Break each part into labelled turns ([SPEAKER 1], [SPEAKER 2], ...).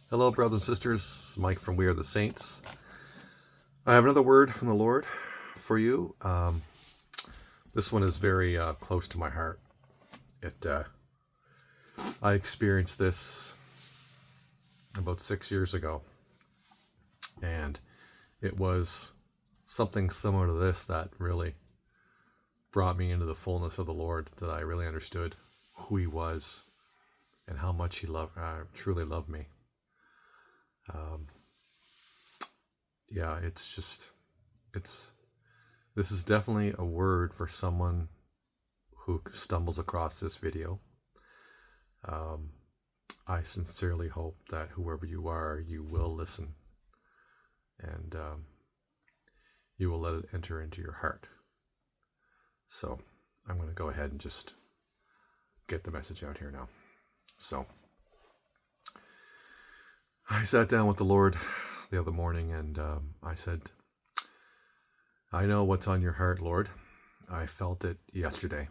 [SPEAKER 1] Hello, brothers and sisters. Mike from We Are the Saints. I have another word from the Lord for you. This one is very close to my heart. I experienced this about 6 years ago, and it was something similar to this that really brought me into the fullness of the Lord, that I really understood who He was and how much He truly loved me. This is definitely a word for someone who stumbles across this video. I sincerely hope that whoever you are, you will listen, and you will let it enter into your heart. So I'm going to go ahead and just get the message out here now. So I sat down with the Lord the other morning, and I said, I know what's on your heart, Lord. I felt it yesterday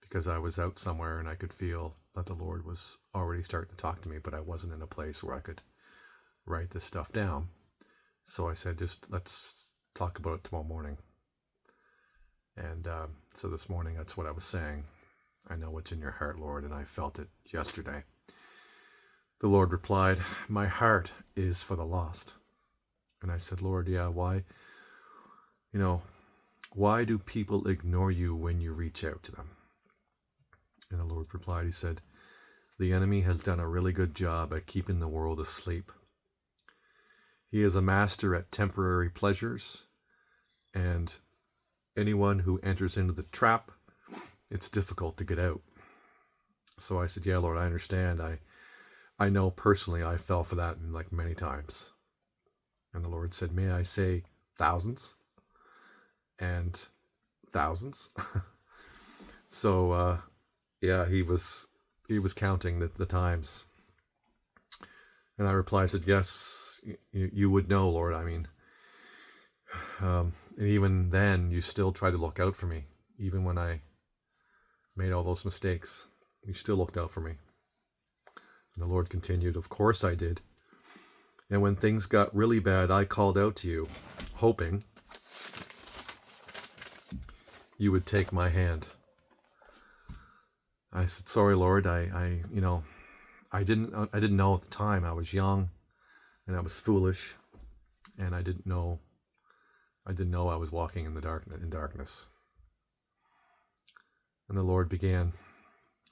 [SPEAKER 1] because I was out somewhere and I could feel that the Lord was already starting to talk to me, but I wasn't in a place where I could write this stuff down. So I said, just let's talk about it tomorrow morning. And so this morning, that's what I was saying. I know what's in your heart, Lord, and I felt it yesterday. The Lord replied, my heart is for the lost. And I said, Lord, yeah, why? Why do people ignore you when you reach out to them? And the Lord replied, He said, the enemy has done a really good job at keeping the world asleep. He is a master at temporary pleasures, and anyone who enters into the trap, it's difficult to get out. So I said, yeah, Lord, I understand. I know personally I fell for that many times. And the Lord said, may I say thousands and thousands? So yeah, he was counting the times. And I replied, I said, yes, you would know, Lord. I mean, and even then you still tried to look out for me. Even when I made all those mistakes, you still looked out for me. And the Lord continued, of course I did. And when things got really bad, I called out to you, hoping you would take my hand. I said, sorry, Lord, I didn't know at the time. I was young and I was foolish, and I didn't know I was walking in darkness. And the Lord began,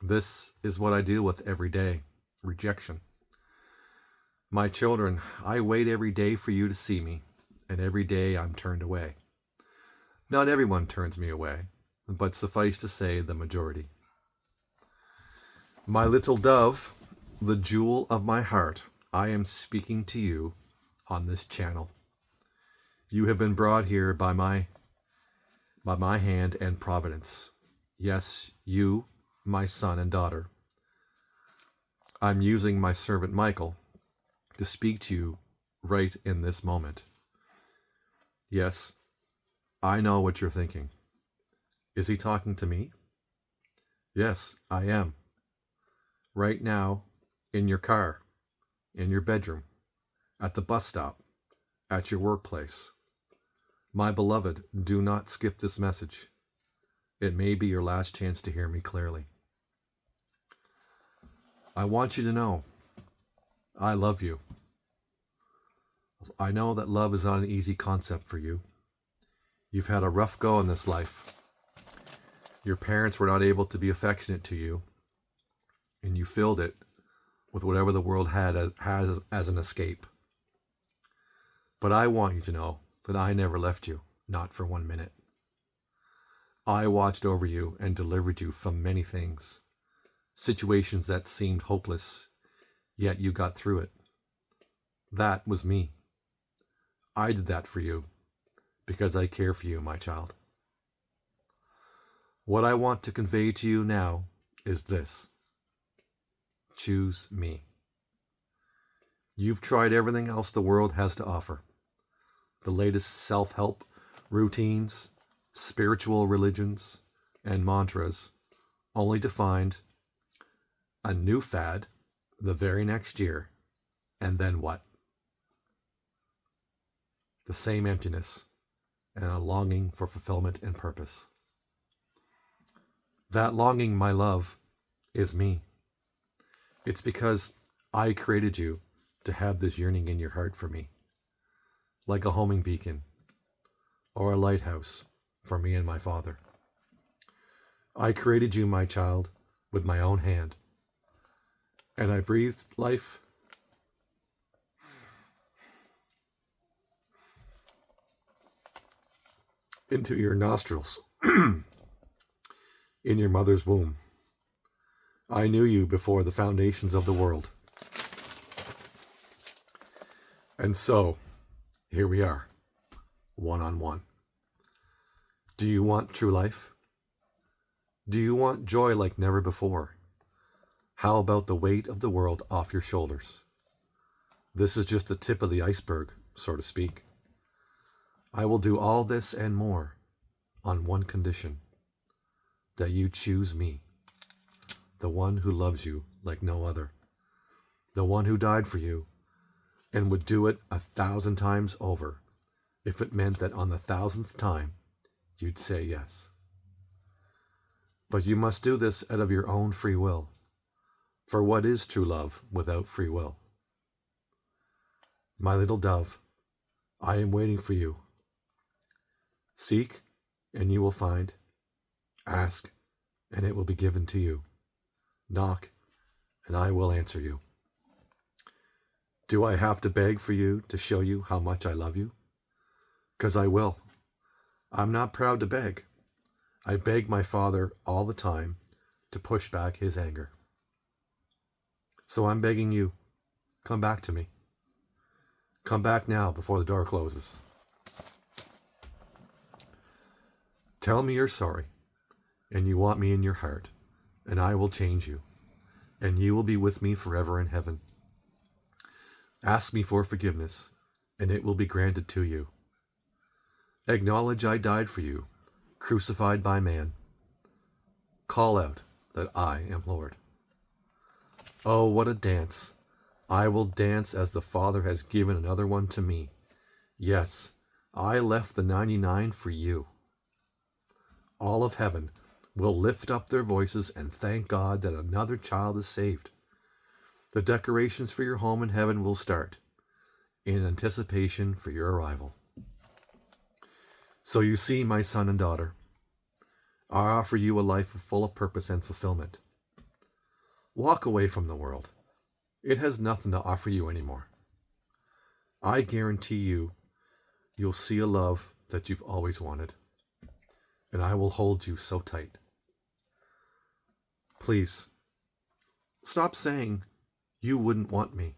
[SPEAKER 1] this is what I deal with every day. Rejection. My children, I wait every day for you to see me, and every day I'm turned away. Not everyone turns me away, but suffice to say, the majority. My little dove, the jewel of my heart, I am speaking to you on this channel. You have been brought here by my hand and providence. Yes, you, my son and daughter. I'm using my servant Michael to speak to you right in this moment. Yes, I know what you're thinking. Is he talking to me? Yes, I am. Right now, in your car, in your bedroom, at the bus stop, at your workplace. My beloved, do not skip this message. It may be your last chance to hear me clearly. I want you to know, I love you. I know that love is not an easy concept for you. You've had a rough go in this life. Your parents were not able to be affectionate to you, and you filled it with whatever the world has as an escape. But I want you to know that I never left you, not for 1 minute. I watched over you and delivered you from many things, situations that seemed hopeless, yet you got through it. That was me. I did that for you because I care for you, my child. What I want to convey to you now is this. Choose me. You've tried everything else the world has to offer. The latest self-help routines, spiritual religions, and mantras, only to find a new fad the very next year And then what? The same emptiness and a longing for fulfillment and purpose. That longing, my love, is me. It's because I created you to have this yearning in your heart for me, like a homing beacon or a lighthouse for me and my Father. I created you, my child, with my own hand, and I breathed life into your nostrils in your mother's womb. I knew you before the foundations of the world. And so, here we are, one-on-one. Do you want true life? Do you want joy like never before? How about the weight of the world off your shoulders? This is just the tip of the iceberg, so to speak. I will do all this and more on one condition, that you choose me, the one who loves you like no other, the one who died for you and would do it 1,000 times over if it meant that on the 1,000th time you'd say yes. But you must do this out of your own free will, for what is true love without free will? My little dove, I am waiting for you. Seek, and you will find. Ask, and it will be given to you. Knock, and I will answer you. Do I have to beg for you to show you how much I love you? 'Cause I will. I'm not proud to beg. I beg my Father all the time to push back his anger. So I'm begging you, come back to me. Come back now before the door closes. Tell me you're sorry, and you want me in your heart, and I will change you, and you will be with me forever in heaven. Ask me for forgiveness, and it will be granted to you. Acknowledge I died for you, crucified by man. Call out that I am Lord. Oh, what a dance! I will dance as the Father has given another one to me. Yes, I left the 99 for you. All of heaven will lift up their voices and thank God that another child is saved. The decorations for your home in heaven will start in anticipation for your arrival. So you see, my son and daughter, I offer you a life full of purpose and fulfillment. Walk away from the world. It has nothing to offer you anymore. I guarantee you'll see a love that you've always wanted, and I will hold you so tight. Please, stop saying you wouldn't want me.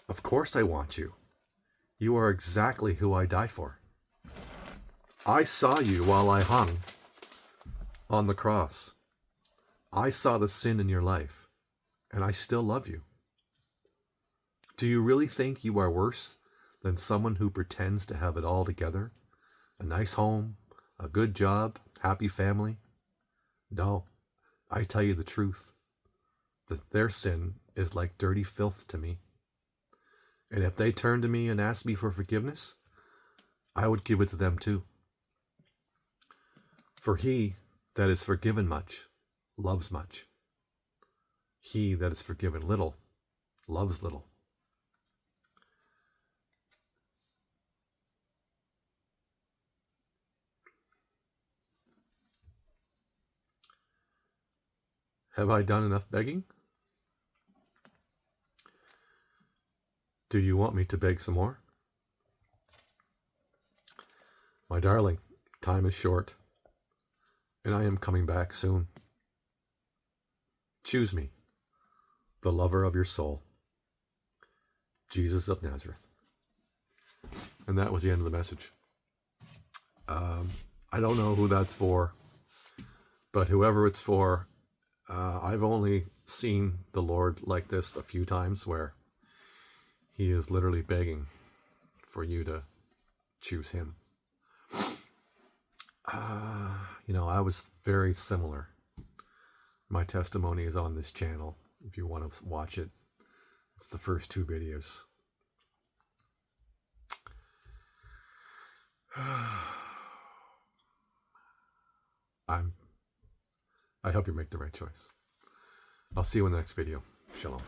[SPEAKER 1] Of course I want you. You are exactly who I die for. I saw you while I hung on the cross. I saw the sin in your life, and I still love you. Do you really think you are worse than someone who pretends to have it all together? A nice home, a good job, happy family? No, I tell you the truth, that their sin is like dirty filth to me. And if they turned to me and asked me for forgiveness, I would give it to them too. For he that is forgiven much loves much. He that is forgiven little loves little. Have I done enough begging? Do you want me to beg some more? My darling, time is short, and I am coming back soon. Choose me, the lover of your soul, Jesus of Nazareth. And that was the end of the message. I don't know who that's for, but whoever it's for, I've only seen the Lord like this a few times where he is literally begging for you to choose him. I was very similar. My testimony is on this channel if you want to watch it. It's the first 2 videos. I hope you make the right choice. I'll see you in the next video. Shalom.